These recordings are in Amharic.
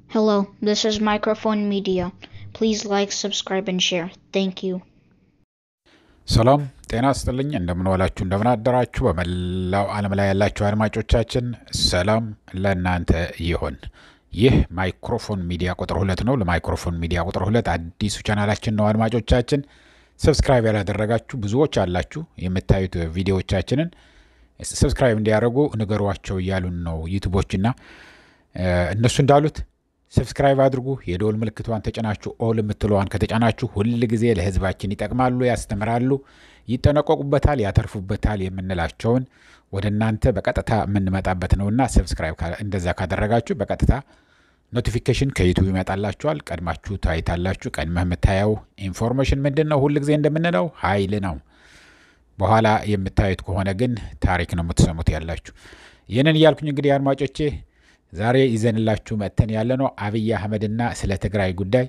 Hello, this is Microphone Media. Please like, subscribe, and share. Thank you. ሰላም ጤና ይስጥልኝ እንደምን ዋላችሁ እንደምን አደራችሁ በመላው ዓለም ላይ ያላችሁ አድማጮቻችን ሰላም ለእናንተ ይሁን። ይህ ማይክሮፎን ሚዲያ ቁጥር 2 ነው። ለማይክሮፎን ሚዲያ ቁጥር 2 አዲሱ ቻናላችን ነው። አድማጮቻችን ሰብስክራይብ ያላደረጋችሁ ብዙዎች አላችሁ። የምታዩት ቪዲዮዎቻችንን ሰብስክራይብ እንዲያደርጉ ንገሯቸው እያሉን ነው ዩቲዩቦችና እነሱ እንዳሉት ሰብስክራይብ አድርጉ። የደወል ምልክቷን ተጫናችሁ ኦል የምትለዋን ከተጫናችሁ ሁሉ ጊዜ ለህዝባችን ይጠቅማሉ፣ ያስተምራሉ፣ ይጠነቀቁበታል፣ ያተርፉበታል የምንላቸውን ወደ እናንተ በቀጥታ የምንመጣበት ነውና ሰብስክራይብ እንደዛ ካደረጋችሁ በቀጥታ ኖቲፊኬሽን ከዩቲዩብ ይመጣላችኋል። ቀድማችሁ ታይታላችሁ። ቀድመህ የምታየው ኢንፎርሜሽን ምንድነው? ሁሉ ጊዜ እንደምንለው ኃይል ነው። በኋላ የምታዩት ከሆነ ግን ታሪክ ነው የምትሰሙት ያላችሁ። ይህንን እያልኩኝ እንግዲህ አድማጮቼ ዛሬ ይዘንላችሁ መተን ያለነው አብይ አህመድና ስለ ትግራይ ጉዳይ፣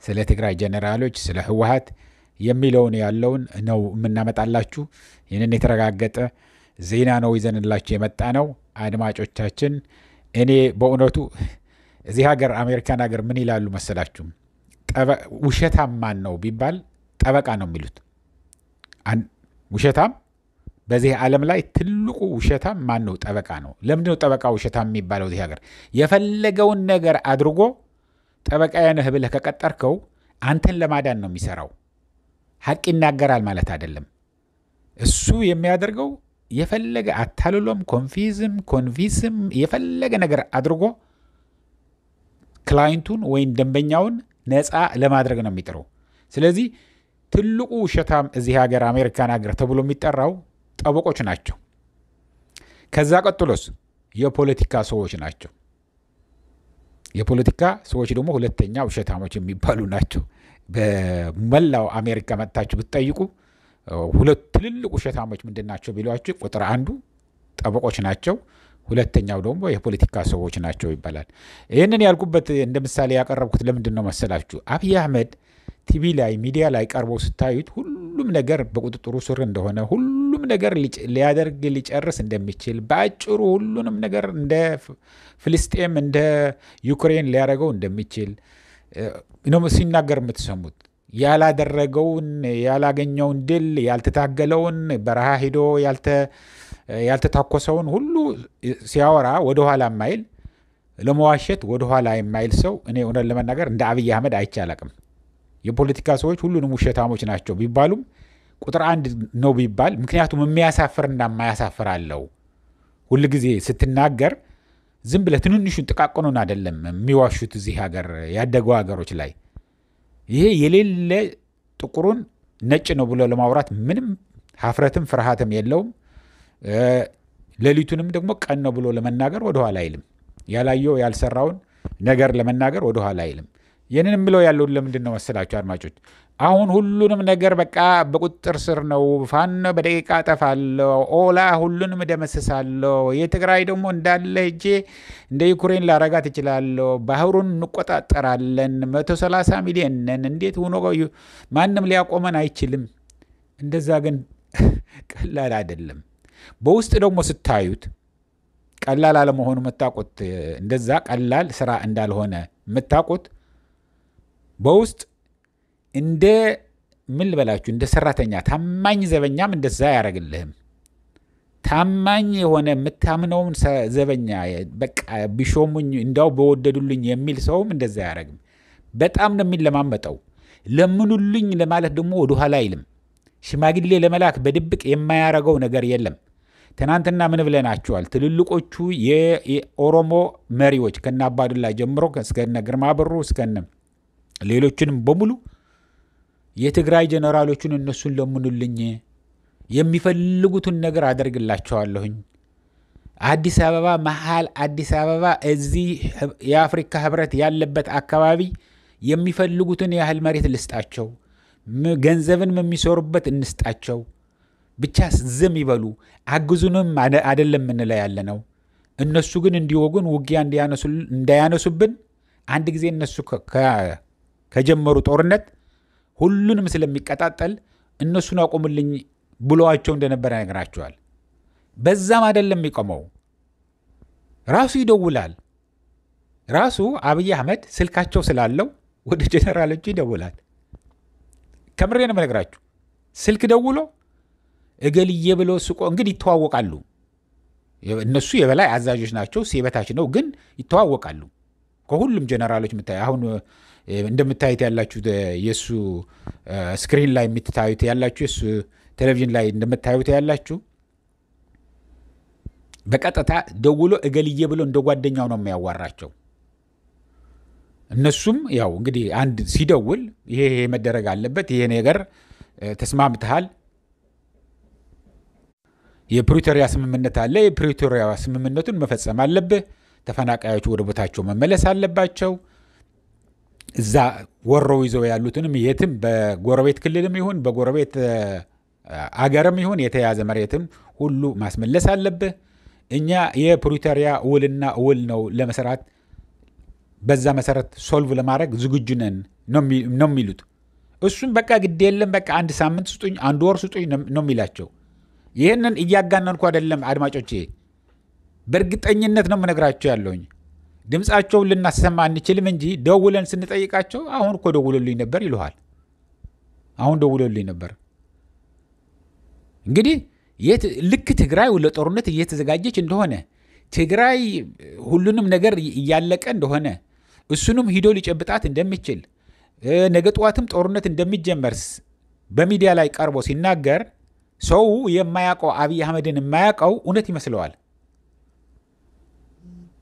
ስለ ትግራይ ጀነራሎች፣ ስለ ህወሓት የሚለውን ያለውን ነው የምናመጣላችሁ። ይህንን የተረጋገጠ ዜና ነው ይዘንላችሁ የመጣ ነው አድማጮቻችን። እኔ በእውነቱ እዚህ ሀገር አሜሪካን ሀገር ምን ይላሉ መሰላችሁ? ውሸታም ማን ነው ቢባል ጠበቃ ነው የሚሉት። ውሸታም በዚህ ዓለም ላይ ትልቁ ውሸታም ማን ነው? ጠበቃ ነው። ለምንድነው ጠበቃ ውሸታም የሚባለው? እዚህ ሀገር የፈለገውን ነገር አድርጎ ጠበቃ ነህ ብለህ ከቀጠርከው አንተን ለማዳን ነው የሚሰራው። ሀቅ ይናገራል ማለት አይደለም። እሱ የሚያደርገው የፈለገ አታልሎም ኮንቪንስም የፈለገ ነገር አድርጎ ክላይንቱን ወይም ደንበኛውን ነፃ ለማድረግ ነው የሚጥረው። ስለዚህ ትልቁ ውሸታም እዚህ ሀገር አሜሪካን ሀገር ተብሎ የሚጠራው ጠበቆች ናቸው። ከዛ ቀጥሎስ የፖለቲካ ሰዎች ናቸው። የፖለቲካ ሰዎች ደግሞ ሁለተኛ ውሸታሞች የሚባሉ ናቸው። በመላው አሜሪካ መጥታችሁ ብትጠይቁ ሁለት ትልልቅ ውሸታሞች ምንድን ናቸው ቢሏችሁ ቁጥር አንዱ ጠበቆች ናቸው፣ ሁለተኛው ደግሞ የፖለቲካ ሰዎች ናቸው ይባላል። ይህንን ያልኩበት እንደ ምሳሌ ያቀረብኩት ለምንድን ነው መሰላችሁ? አብይ አህመድ ቲቪ ላይ ሚዲያ ላይ ቀርቦ ስታዩት ሁሉም ነገር በቁጥጥሩ ስር እንደሆነ፣ ሁሉም ነገር ሊያደርግ ሊጨርስ እንደሚችል፣ በአጭሩ ሁሉንም ነገር እንደ ፍልስጤም እንደ ዩክሬን ሊያደርገው እንደሚችል ነው ሲናገር የምትሰሙት። ያላደረገውን ያላገኘውን ድል ያልተታገለውን በረሃ ሂዶ ያልተታኮሰውን ሁሉ ሲያወራ ወደኋላ የማይል ለመዋሸት ወደኋላ የማይል ሰው እኔ እውነት ለመናገር እንደ አብይ አህመድ አይቼ አላቅም። የፖለቲካ ሰዎች ሁሉንም ውሸታሞች ናቸው ቢባሉም ቁጥር አንድ ነው ቢባል፣ ምክንያቱም የሚያሳፍርና የማያሳፍር አለው። ሁል ጊዜ ስትናገር ዝም ብለህ ትንንሹን ጥቃቅኑን አይደለም የሚዋሹት። እዚህ ሀገር ያደጉ ሀገሮች ላይ ይሄ የሌለ ጥቁሩን ነጭ ነው ብሎ ለማውራት ምንም ሀፍረትም ፍርሃትም የለውም። ሌሊቱንም ደግሞ ቀን ነው ብሎ ለመናገር ወደኋላ አይልም። ያላየው ያልሰራውን ነገር ለመናገር ወደኋላ አይልም። ይህንን የምለው ያለው ለምንድን ነው መሰላችሁ አድማጮች? አሁን ሁሉንም ነገር በቃ በቁጥጥር ስር ነው። ፋኖ በደቂቃ አጠፋለሁ፣ ኦላ ሁሉንም ደመስሳለሁ፣ የትግራይ ደግሞ እንዳለ ሄጄ እንደ ዩክሬን ላረጋት እችላለሁ፣ ባህሩን እንቆጣጠራለን፣ 130 ሚሊዮን ነን፣ እንዴት ሆኖ ማንም ሊያቆመን አይችልም። እንደዛ ግን ቀላል አይደለም። በውስጥ ደግሞ ስታዩት ቀላል አለመሆኑ የምታውቁት፣ እንደዛ ቀላል ስራ እንዳልሆነ የምታውቁት በውስጥ እንደ ምን ልበላችሁ እንደ ሰራተኛ ታማኝ ዘበኛም እንደዛ ያደርግልህም። ታማኝ የሆነ የምታምነውን ዘበኛ በቃ ቢሾሙኝ እንዳው በወደዱልኝ የሚል ሰውም እንደዛ ያደርግም። በጣም ነው የሚለማመጠው። ለምኑልኝ ለማለት ደግሞ ወደኋላ አይልም። ሽማግሌ ለመላክ በድብቅ የማያረገው ነገር የለም። ትናንትና ምን ብለናቸዋል? ትልልቆቹ የኦሮሞ መሪዎች ከነ አባዱላ ጀምሮ እስከነ ግርማ ብሩ እስከነ ሌሎችንም በሙሉ የትግራይ ጀነራሎቹን እነሱን ለምኑልኝ፣ የሚፈልጉትን ነገር አደርግላቸዋለሁኝ። አዲስ አበባ መሃል አዲስ አበባ እዚህ የአፍሪካ ህብረት ያለበት አካባቢ የሚፈልጉትን ያህል መሬት ልስጣቸው፣ ገንዘብን የሚሰሩበት እንስጣቸው፣ ብቻ ዝም ይበሉ፣ አግዙንም አይደለም እንላ ያለ ነው። እነሱ ግን እንዲወጉን ውጊያ እንዳያነሱብን አንድ ጊዜ እነሱ ከጀመሩ ጦርነት ሁሉንም ስለሚቀጣጠል እነሱን አቆሙልኝ ብለዋቸው እንደነበረ ነገራቸዋል። በዛም አይደለም የሚቆመው፣ ራሱ ይደውላል። ራሱ አብይ አህመድ ስልካቸው ስላለው ወደ ጀነራሎቹ ይደውላል። ከምሬ ነው የምነግራችሁ። ስልክ ደውሎ እገልዬ ብሎ ስቆ እንግዲህ ይተዋወቃሉ። እነሱ የበላይ አዛዦች ናቸው፣ ሲበታች ነው፣ ግን ይተዋወቃሉ ከሁሉም ጀነራሎች። አሁን እንደምታዩት ያላችሁ የሱ ስክሪን ላይ የምትታዩት ያላችሁ የሱ ቴሌቪዥን ላይ እንደምታዩት ያላችሁ በቀጥታ ደውሎ እገልዬ ብሎ እንደ ጓደኛው ነው የሚያዋራቸው። እነሱም ያው እንግዲህ አንድ ሲደውል ይሄ መደረግ አለበት፣ ይሄ ነገር ተስማምተሃል፣ የፕሪቶሪያ ስምምነት አለ፣ የፕሪቶሪያ ስምምነቱን መፈጸም አለብህ፣ ተፈናቃዮቹ ወደ ቦታቸው መመለስ አለባቸው፣ እዛ ወረው ይዘው ያሉትንም የትም በጎረቤት ክልልም ይሁን በጎረቤት አገርም ይሁን የተያዘ መሬትም ሁሉ ማስመለስ አለብህ፣ እኛ የፕሪቶሪያ ውልና ውል ነው ለመስራት፣ በዛ መሰረት ሶልቭ ለማድረግ ዝግጁ ነን ነው የሚሉት። እሱም በቃ ግድ የለም በቃ አንድ ሳምንት ስጡኝ፣ አንድ ወር ስጡኝ ነው የሚላቸው። ይህንን እያጋነንኩ አይደለም አድማጮቼ፣ በእርግጠኝነት ነው የምነግራቸው ያለውኝ። ድምፃቸውን ልናሰማ አንችልም እንጂ ደውለን ስንጠይቃቸው አሁን እኮ ደውሎልኝ ነበር ይሉሃል። አሁን ደውሎልኝ ነበር። እንግዲህ ልክ ትግራይ ለጦርነት እየተዘጋጀች እንደሆነ፣ ትግራይ ሁሉንም ነገር እያለቀ እንደሆነ፣ እሱንም ሂዶ ሊጨብጣት እንደሚችል፣ ነገ ጠዋትም ጦርነት እንደሚጀመር በሚዲያ ላይ ቀርቦ ሲናገር ሰው የማያውቀው አብይ አህመድን የማያውቀው እውነት ይመስለዋል።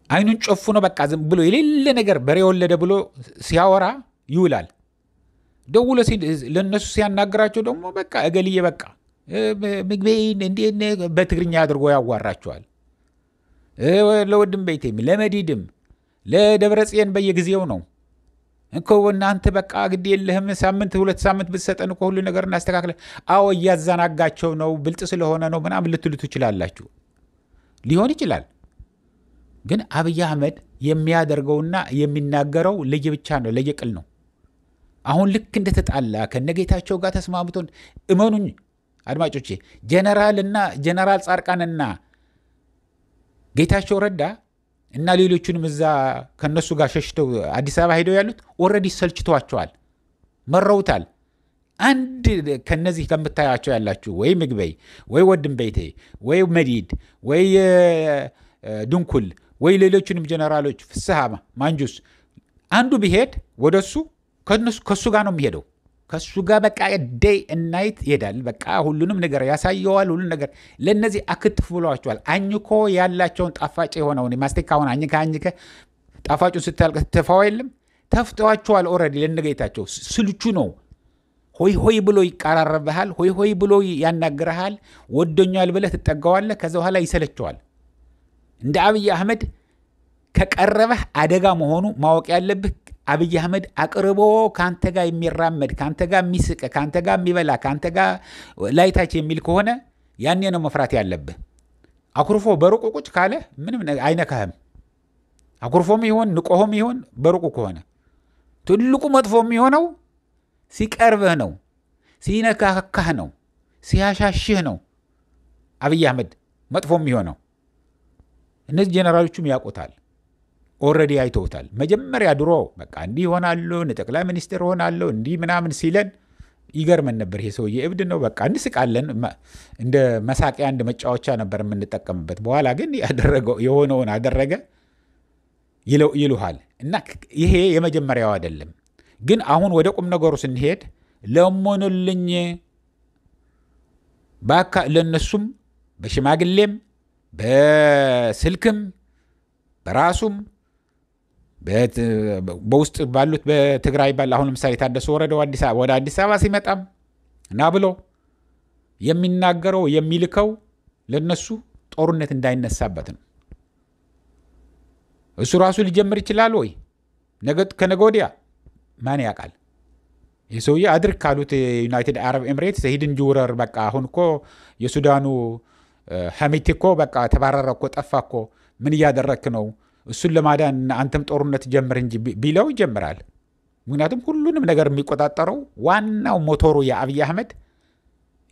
አይኑን ጨፍኖ በቃ ዝም ብሎ የሌለ ነገር በሬ ወለደ ብሎ ሲያወራ ይውላል። ደውሎ ለነሱ ሲያናግራቸው ደግሞ በቃ እገልዬ በቃ ምግቤን እንዴት በትግርኛ አድርጎ ያዋራቸዋል። ለወድም ቤቴም ለመዲድም ለደብረጽዮን በየጊዜው ነው እኮ እናንተ በቃ ግድ የለህም ሳምንት ሁለት ሳምንት ብትሰጠን እኮ ሁሉ ነገር እናስተካክለ። አዎ እያዛናጋቸው ነው፣ ብልጥ ስለሆነ ነው ምናምን ልትሉ ትችላላችሁ። ሊሆን ይችላል። ግን አብይ አህመድ የሚያደርገውና የሚናገረው ለየብቻ ነው፣ ለየቅል ነው። አሁን ልክ እንደተጣላ ከነጌታቸው ጋር ተስማምቶን እመኑኝ አድማጮቼ፣ ጀነራል ጻድቃንና ጌታቸው ረዳ እና ሌሎቹንም እዛ ከነሱ ጋር ሸሽተው አዲስ አበባ ሄደው ያሉት ኦልሬዲ ሰልችቷቸዋል፣ መረውታል። አንድ ከነዚህ ከምታያቸው ያላችሁ ወይ ምግበይ ወይ ወድም ቤቴ ወይ መዲድ ወይ ድንኩል ወይ ሌሎቹንም ጀነራሎች ፍስሐ ማንጁስ አንዱ ቢሄድ ወደሱ ከሱ ጋር ነው የሚሄደው። ከሱ ጋር በቃ ዴይ እናይት ይሄዳል። በቃ ሁሉንም ነገር ያሳየዋል። ሁሉንም ነገር ለነዚህ አክትፍ ብሏቸዋል። አኝኮ ያላቸውን ጣፋጭ የሆነውን ማስቲካውን አኝከ ጣፋጩን ስታልቅ ተፋው የለም ተፍተዋቸዋል። ኦልሬዲ ለነገይታቸው ስልቹ ነው። ሆይ ሆይ ብሎ ይቀራረብሃል፣ ሆይ ሆይ ብሎ ያናግርሃል። ወደኛል ብለህ ትጠጋዋለህ። ከዛ በኋላ ይሰለቸዋል። እንደ አብይ አህመድ ከቀረበህ አደጋ መሆኑ ማወቅ ያለብህ አብይ አህመድ አቅርቦ ካንተ ጋር የሚራመድ ካንተ ጋር የሚስቅ ካንተ ጋር የሚበላ ካንተ ጋር ላይታች የሚል ከሆነ ያኔ ነው መፍራት ያለብህ። አኩርፎ በሩቁ ቁጭ ካለ ምንም አይነካህም። አኩርፎም ይሆን ንቆሆም ይሆን በሩቁ ከሆነ ትልቁ መጥፎ የሚሆነው ሲቀርብህ ነው፣ ሲነካካህ ነው፣ ሲያሻሽህ ነው። አብይ አህመድ መጥፎ የሚሆነው እነዚህ ጀነራሎቹም ያውቁታል። ኦልሬዲ አይተውታል። መጀመሪያ ድሮ በቃ እንዲህ ይሆናሉ ጠቅላይ ሚኒስትር ሆናሉ እንዲህ ምናምን ሲለን ይገርመን ነበር። ይሄ ሰውዬ እብድ ነው በቃ እንስቃለን። እንደ መሳቂያ እንደ መጫወቻ ነበር የምንጠቀምበት። በኋላ ግን ያደረገው የሆነውን አደረገ ይሉሃል። እና ይሄ የመጀመሪያው አይደለም። ግን አሁን ወደ ቁም ነገሩ ስንሄድ ለሞኑልኝ ባካ ለነሱም በሽማግሌም በስልክም በራሱም በውስጥ ባሉት በትግራይ ባለ አሁን ለምሳሌ ታደሰ ወረደ ወደ አዲስ አበባ ሲመጣም እና ብሎ የሚናገረው የሚልከው ለነሱ ጦርነት እንዳይነሳበት ነው። እሱ ራሱ ሊጀምር ይችላል ወይ ከነገ ወዲያ ማን ያውቃል? የሰውዬ አድርግ ካሉት ዩናይትድ አረብ ኤምሬትስ ሂድን ጅውረር በቃ አሁን እኮ የሱዳኑ ሐሚቲ እኮ በቃ ተባረረ እኮ ጠፋ እኮ ምን እያደረክ ነው? እሱን ለማዳን አንተም ጦርነት ጀምር እንጂ ቢለው ይጀምራል። ምክንያቱም ሁሉንም ነገር የሚቆጣጠረው ዋናው ሞቶሩ የአብይ አህመድ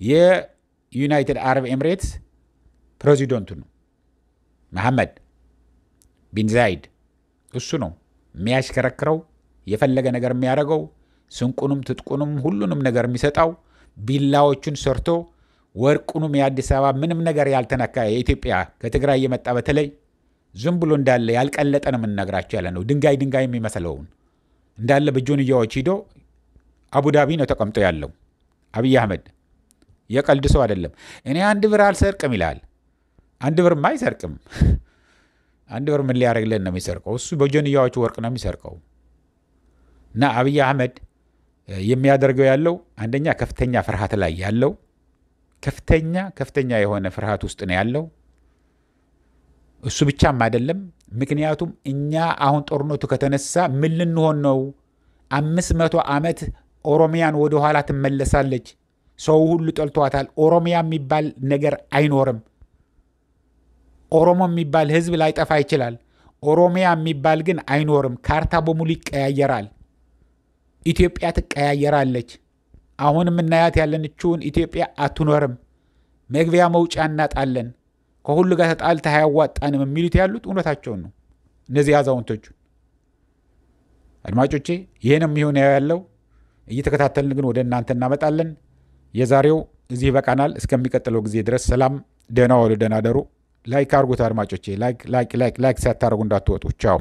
የዩናይትድ አረብ ኤምሬትስ ፕሬዚደንቱ ነው፣ መሐመድ ቢን ዛይድ እሱ ነው የሚያሽከረክረው፣ የፈለገ ነገር የሚያደርገው፣ ስንቁንም ትጥቁንም ሁሉንም ነገር የሚሰጣው፣ ቢላዎቹን ሰርቶ ወርቁንም የአዲስ አበባ ምንም ነገር ያልተነካ የኢትዮጵያ ከትግራይ የመጣ በተለይ ዝም ብሎ እንዳለ ያልቀለጠ ነው የምንነግራቸው ያለ ነው። ድንጋይ የሚመስለውን እንዳለ በጆንያዎች ሂዶ አቡዳቢ ነው ተቀምጦ ያለው አብይ አህመድ። የቀልድ ሰው አይደለም። እኔ 1 ብር አልሰርቅም ይላል። 1 ብርማ አይሰርቅም። 1 ብር ምን ሊያደርግልን ነው የሚሰርቀው? እሱ በጆንያዎቹ ወርቅ ነው የሚሰርቀው። እና አብይ አህመድ የሚያደርገው ያለው አንደኛ ከፍተኛ ፍርሃት ላይ ያለው ከፍተኛ የሆነ ፍርሃት ውስጥ ነው ያለው። እሱ ብቻም አይደለም። ምክንያቱም እኛ አሁን ጦርነቱ ከተነሳ ምን ልንሆን ነው? 500 ዓመት ኦሮሚያን ወደ ኋላ ትመለሳለች። ሰው ሁሉ ጠልቷታል። ኦሮሚያ የሚባል ነገር አይኖርም። ኦሮሞ የሚባል ህዝብ ላይጠፋ ይችላል። ኦሮሚያ የሚባል ግን አይኖርም። ካርታ በሙሉ ይቀያየራል። ኢትዮጵያ ትቀያየራለች። አሁን የምናያት ያለንችውን ኢትዮጵያ አትኖርም። መግቢያ መውጫ እናጣለን። ከሁሉ ጋር ተጣልተህ አያዋጣንም የሚሉት ያሉት እውነታቸውን ነው እነዚህ አዛውንቶቹ። አድማጮቼ ይሄንም ይሁን ያለው እየተከታተልን ግን ወደ እናንተ እናመጣለን። የዛሬው እዚህ በቃናል። እስከሚቀጥለው ጊዜ ድረስ ሰላም፣ ደህና ዋሉ፣ ደህና ደሩ። ላይክ አድርጉት አድማጮቼ። ላይክ ሳታደርጉ እንዳትወጡ። ቻው።